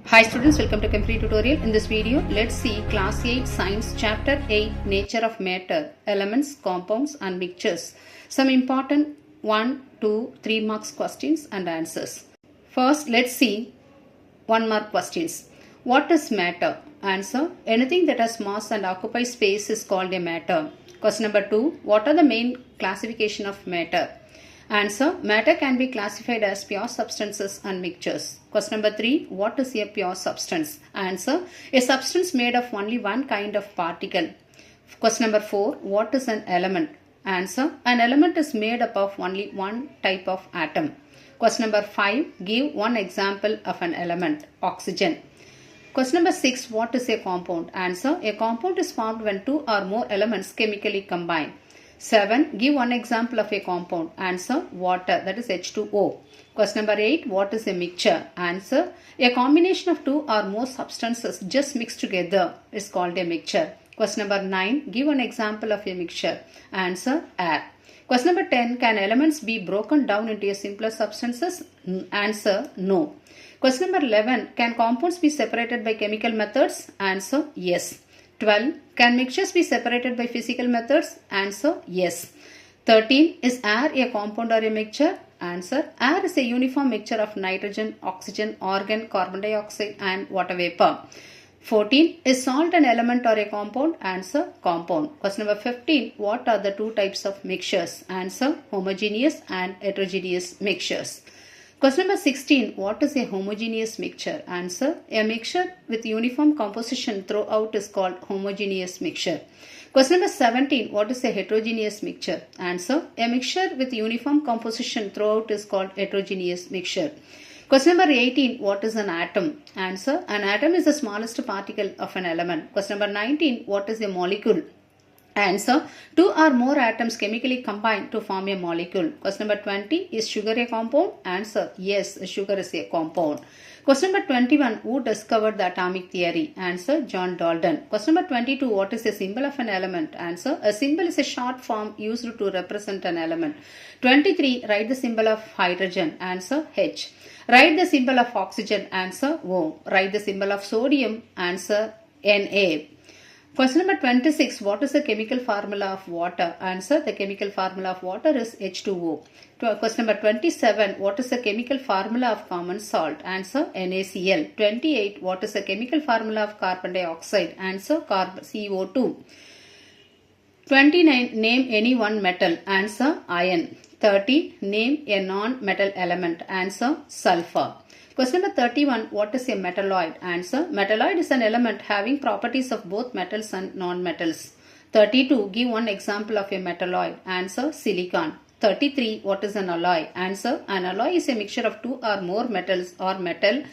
Hi students, welcome to Free Tutorial. In this video, let's see Class 8 Science Chapter 8 Nature of Matter, Elements, Compounds and Mixtures. Some important 1, 2, 3 marks questions and answers. First, let's see 1 mark questions. What is matter? Answer: anything that has mass and occupies space is called a matter. Question number 2. What are the main classification of matter? Answer: matter can be classified as pure substances and mixtures. Question number 3. What is a pure substance? Answer: a substance made of only one kind of particle. Question number 4. What is an element? Answer: an element is made up of only one type of atom. Question number 5. Give one example of an element. Oxygen. Question number 6. What is a compound? Answer: a compound is formed when two or more elements chemically combine. 7. Give one example of a compound. Answer: water, that is H2O. Question number 8. What is a mixture? Answer: a combination of two or more substances just mixed together is called a mixture. Question number 9. Give an example of a mixture. Answer: air. Question number 10. Can elements be broken down into a simpler substances? Answer: no. Question number 11. Can compounds be separated by chemical methods? Answer: yes. 12. Can mixtures be separated by physical methods? Answer: yes. 13. Is air a compound or a mixture? Answer: air is a uniform mixture of nitrogen, oxygen, argon, carbon dioxide and water vapor. 14. Is salt an element or a compound? Answer: compound. Question number 15. What are the two types of mixtures? Answer: homogeneous and heterogeneous mixtures. Question number 16. What is a homogeneous mixture? Answer: a mixture with uniform composition throughout is called homogeneous mixture. Question number 17. What is a heterogeneous mixture? Answer: a mixture with uniform composition throughout is called heterogeneous mixture. Question number 18. What is an atom? Answer: an atom is the smallest particle of an element. Question number 19. What is a molecule? Answer: two or more atoms chemically combine to form a molecule. Question number 20. Is sugar a compound? Answer: yes, sugar is a compound. Question number 21. Who discovered the atomic theory? Answer: John Dalton. Question number 22. What is a symbol of an element? Answer: a symbol is a short form used to represent an element. 23. Write the symbol of hydrogen. Answer: H. Write the symbol of oxygen. Answer: O. Write the symbol of sodium. Answer: Na. Question number 26. What is the chemical formula of water? Answer: the chemical formula of water is H2O. Question number 27. What is the chemical formula of common salt? Answer: NaCl. 28. What is the chemical formula of carbon dioxide? Answer: CO2. 29. Name any one metal. Answer: iron. 30. Name a non-metal element. Answer: sulfur. Question number 31. What is a metalloid? Answer: metalloid is an element having properties of both metals and non-metals. 32. Give one example of a metalloid. Answer: silicon. 33. What is an alloy? Answer: an alloy is a mixture of two or more metals or metal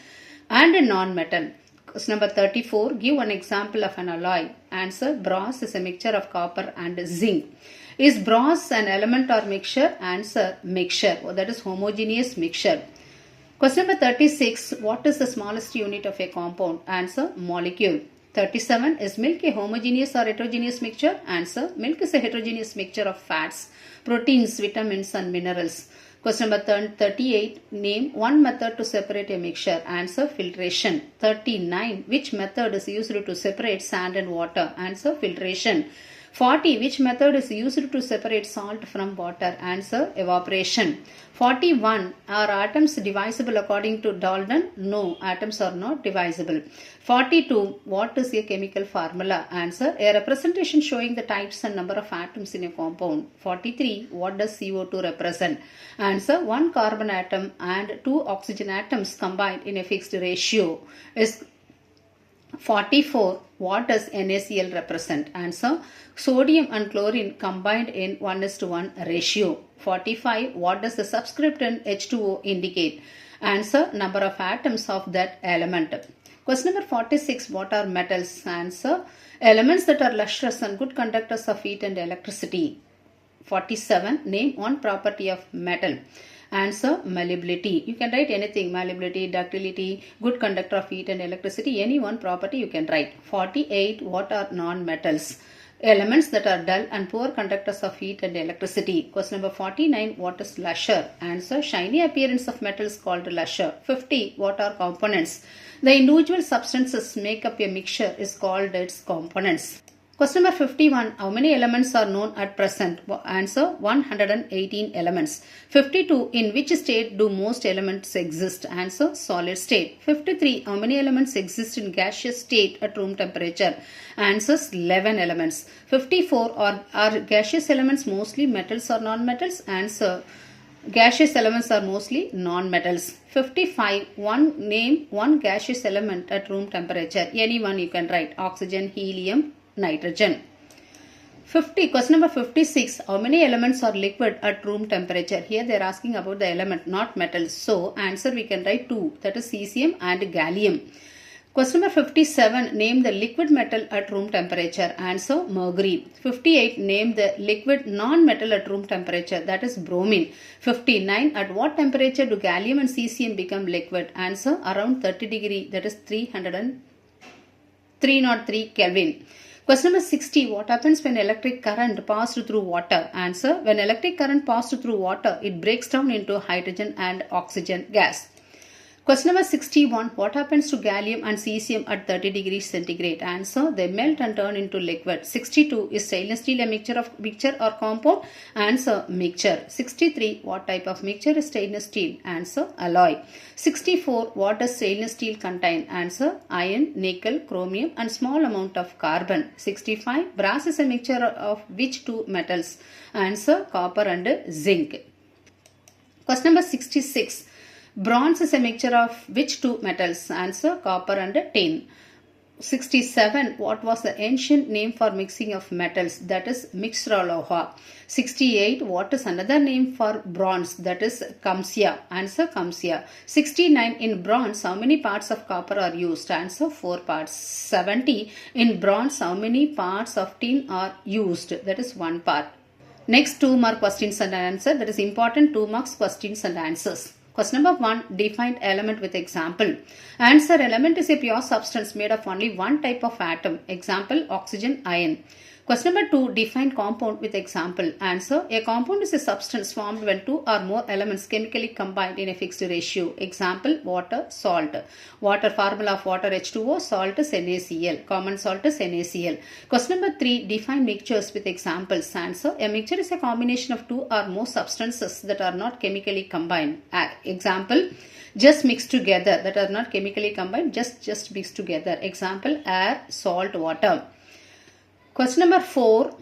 and a non-metal. Question number 34. Give one example of an alloy. Answer: brass is a mixture of copper and zinc. Is brass an element or mixture? Answer: mixture. That is homogeneous mixture. Question number 36. What is the smallest unit of a compound? Answer: molecule. 37. Is milk a homogeneous or heterogeneous mixture? Answer: milk is a heterogeneous mixture of fats, proteins, vitamins and minerals. Question number 38. Name one method to separate a mixture. Answer: filtration. 39. Which method is used to separate sand and water? Answer: filtration. 40. Which method is used to separate salt from water? Answer: evaporation. 41. Are atoms divisible according to Dalton? No, atoms are not divisible. 42. What is a chemical formula? Answer: a representation showing the types and number of atoms in a compound. 43. What does CO2 represent? Answer: one carbon atom and two oxygen atoms combined in a fixed ratio is 44. What does NaCl represent? Answer: sodium and chlorine combined in 1:1 ratio. 45. What does the subscription H2O indicate? Answer: number of atoms of that element. Question number 46. What are metals? Answer: elements that are lustrous and good conductors of heat and electricity. 47. Name one property of metal. Answer: malleability. You can write anything: malleability, ductility, good conductor of heat and electricity. Any one property you can write. 48. What are non-metals? Elements that are dull and poor conductors of heat and electricity. Question number 49. What is luster? Answer. Shiny appearance of metals called luster. 50. What are components? The individual substances make up a mixture is called its components. Question number 51. How many elements are known at present? Answer. 118 elements. 52. In which state do most elements exist? Answer. Solid state. 53. How many elements exist in gaseous state at room temperature? Answers. 11 elements. 54. Are gaseous elements mostly metals or non-metals? Answer. Gaseous elements are mostly non-metals. 55. Name one gaseous element at room temperature. Any one you can write. Oxygen, helium, nitrogen. 50. Question number 56. How many elements are liquid at room temperature? Here they are asking about the element, not metals. So answer we can write 2. That is cesium and gallium. Question number 57. Name the liquid metal at room temperature. Answer mercury. 58. Name the liquid non-metal at room temperature. That is bromine. 59. At what temperature do gallium and cesium become liquid? Answer around 30 degree. That is 303 Kelvin. Question number 60. What happens when electric current passed through water? Answer. When electric current passed through water, it breaks down into hydrogen and oxygen gas. Question number 61. What happens to gallium and cesium at 30 degrees centigrade? Answer. They melt and turn into liquid. 62. Is stainless steel a mixture or compound? Answer. Mixture. 63. What type of mixture is stainless steel? Answer. Alloy. 64. What does stainless steel contain? Answer. Iron, nickel, chromium and small amount of carbon. 65. Brass is a mixture of which two metals? Answer. Copper and zinc. Question number 66. Bronze is a mixture of which two metals? Answer. Copper and tin. 67. What was the ancient name for mixing of metals? That is mixraloha. 68. What is another name for bronze? That is kamsia. Answer. Kamsia. 69. In bronze, how many parts of copper are used? Answer. 4 parts. 70. In bronze, how many parts of tin are used? That is 1 part. Next 2 mark questions and answer. That is important 2 marks questions and answers. Question number 1. Define element with example. Answer. Element is a pure substance made of only one type of atom. Example. Oxygen, iron. Question number 2. Define compound with example. Answer. A compound is a substance formed when 2 or more elements chemically combined in a fixed ratio. Example. Water, salt. Water, formula of water H2O, salt is NaCl. Common salt is NaCl. Question number 3. Define mixtures with examples. Answer. A mixture is a combination of 2 or more substances that are not chemically combined. Example. Just mix together, that are not chemically combined, just mix together. Example. Air, salt, water. Question number 4.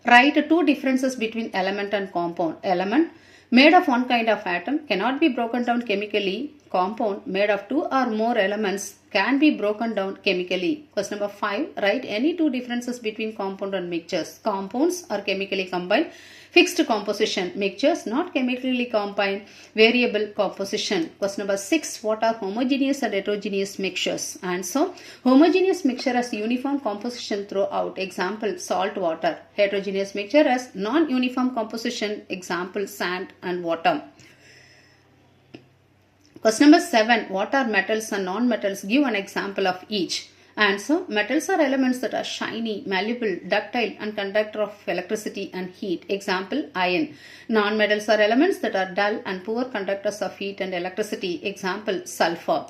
Write 2 differences between element and compound. Element made of one kind of atom cannot be broken down chemically. Compound made of 2 or more elements can be broken down chemically. Question number 5. Write any 2 differences between compound and mixtures. Compounds are chemically combined. Fixed composition. Mixtures not chemically combined. Variable composition. Question number 6. What are homogeneous and heterogeneous mixtures? Answer. Homogeneous mixture has uniform composition throughout. Example. Salt, water. Heterogeneous mixture has non-uniform composition. Example. Sand and water. Question number 7. What are metals and non-metals? Give an example of each. Answer. Metals are elements that are shiny, malleable, ductile and conductor of electricity and heat. Example. Iron. Non-metals are elements that are dull and poor conductors of heat and electricity. Example. Sulfur.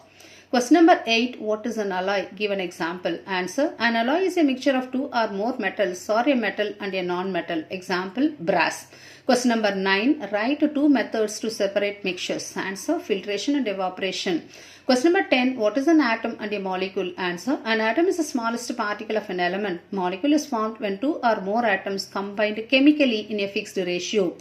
Question number 8. What is an alloy? Give an example. Answer. An alloy is a mixture of 2 or more metals or a metal and a non-metal. Example. Brass. Question number 9. Write 2 methods to separate mixtures. Answer. Filtration and evaporation. Question number 10. What is an atom and a molecule? Answer. An atom is the smallest particle of an element. Molecule is formed when 2 or more atoms combined chemically in a fixed ratio.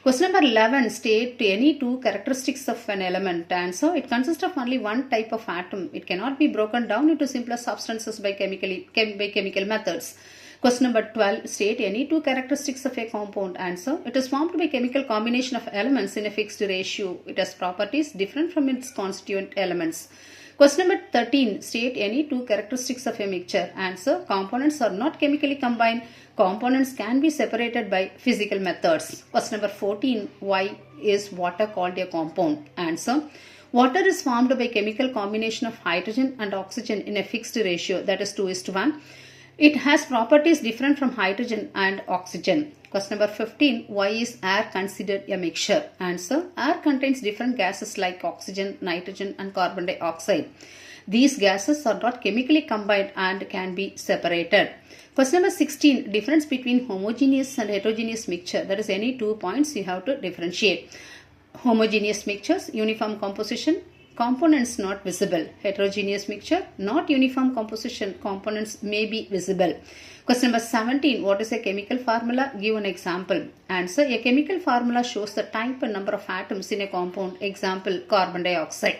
Question number 11. State any 2 characteristics of an element. Answer. It consists of only one type of atom. It cannot be broken down into simpler substances by chemical methods. Question number 12. State any 2 characteristics of a compound. Answer. It is formed by chemical combination of elements in a fixed ratio. It has properties different from its constituent elements. Question number 13. State any 2 characteristics of a mixture. Answer. Components are not chemically combined. Components can be separated by physical methods. Question number 14. Why is water called a compound? Answer. Water is formed by chemical combination of hydrogen and oxygen in a fixed ratio, that is 2:1. It has properties different from hydrogen and oxygen. Question number 15. Why is air considered a mixture? Answer. Air contains different gases like oxygen, nitrogen and carbon dioxide. These gases are not chemically combined and can be separated. Question number 16. Difference between homogeneous and heterogeneous mixture. That is any 2 points you have to differentiate. Homogeneous mixtures, uniform composition, components not visible. Heterogeneous mixture, not uniform composition, components may be visible. Question number 17. What is a chemical formula? Give an example. Answer. A chemical formula shows the type and number of atoms in a compound. Example, carbon dioxide.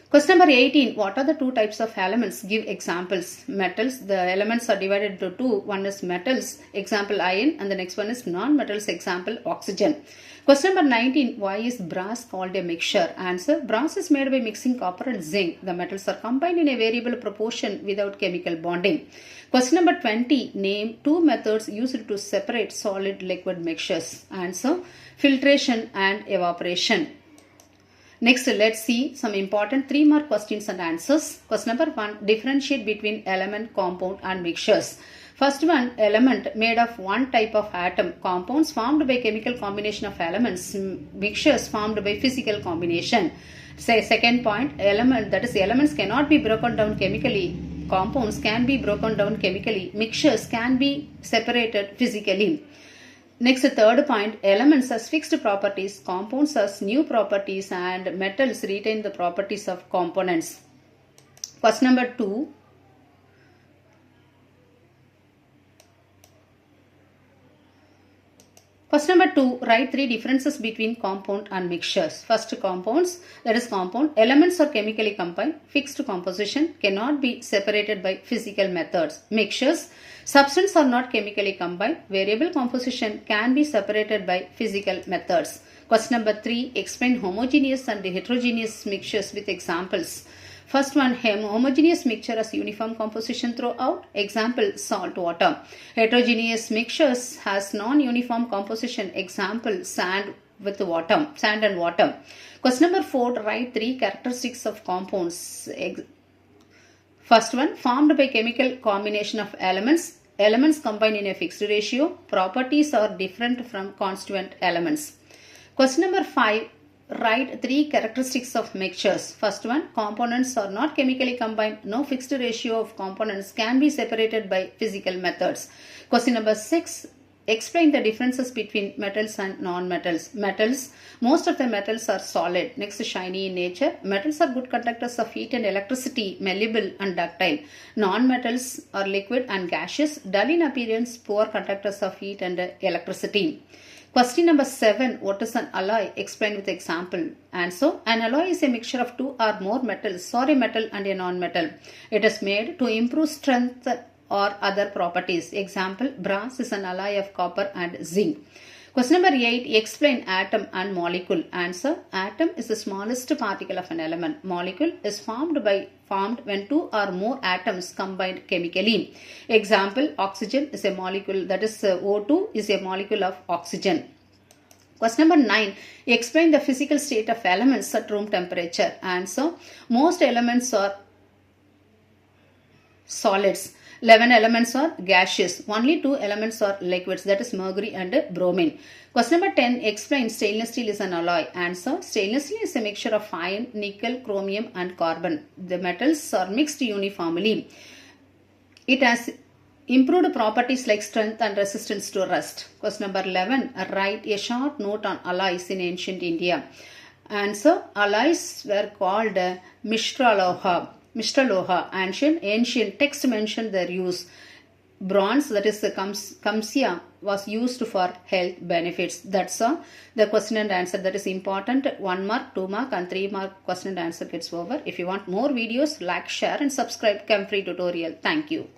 Question number 18. What are the two types of elements? Give examples. Metals. The elements are divided into two. One is metals, example iron, and the next one is non-metals, example oxygen. Question number 19. Why is brass called a mixture? Answer. Brass is made by mixing copper and zinc. The metals are combined in a variable proportion without chemical bonding. Question number 20. Name two methods used to separate solid liquid mixtures. Answer. Filtration and evaporation. Next, let's see some important 3-mark questions and answers. Question number 1. Differentiate between element, compound and mixtures. First one, element made of one type of atom. Compounds formed by chemical combination of elements. Mixtures formed by physical combination. Say second point, element, that is elements cannot be broken down chemically. Compounds can be broken down chemically. Mixtures can be separated physically. Next, third point, elements has fixed properties, compounds has new properties, and metals retain the properties of components. Question number 2. Question number 2. Write 3 differences between compound and mixtures. First, compounds, that is compound. Elements are chemically combined. Fixed composition cannot be separated by physical methods. Mixtures, substances are not chemically combined. Variable composition can be separated by physical methods. Question number 3. Explain homogeneous and heterogeneous mixtures with examples. First one, homogeneous mixture has uniform composition throughout. Example, salt water. Heterogeneous mixtures has non-uniform composition. Example, sand and water. Question number 4, write 3 characteristics of compounds. First one, formed by chemical combination of elements. Elements combine in a fixed ratio. Properties are different from constituent elements. Question number 5. Write 3 characteristics of mixtures. First one, components are not chemically combined. No fixed ratio of components can be separated by physical methods. Question number 6. Explain the differences between metals and non-metals. Metals, most of the metals are solid. Next, shiny in nature. Metals are good conductors of heat and electricity, malleable and ductile. Non-metals are liquid and gaseous, dull in appearance, poor conductors of heat and electricity. Question number 7. What is an alloy? Explain with example. Answer. An alloy is a mixture of 2 or more metals or a metal and a non-metal. It is made to improve strength or other properties. Example, brass is an alloy of copper and zinc. Question number 8. Explain atom and molecule. Answer. Atom is the smallest particle of an element. Molecule is formed when 2 or more atoms combined chemically. Example, oxygen is a molecule, that is O2 is a molecule of oxygen. Question number 9. Explain the physical state of elements at room temperature. Answer. Most elements are solids. 11 elements are gaseous. Only 2 elements are liquids, that is mercury and bromine. Question number 10. Explain stainless steel is an alloy. Answer. Stainless steel is a mixture of iron, nickel, chromium and carbon. The metals are mixed uniformly. It has improved properties like strength and resistance to rust. Question number 11. Write a short note on alloys in ancient India. Answer. Alloys were called Mishra Loha. Ancient text mentioned their use. Bronze, that is the Kamsia, was used for health benefits. That's the question and answer. That is important. 1 mark, 2 mark and 3 mark question and answer gets over. If you want more videos, like, share and subscribe Chem Free Tutorial. Thank you.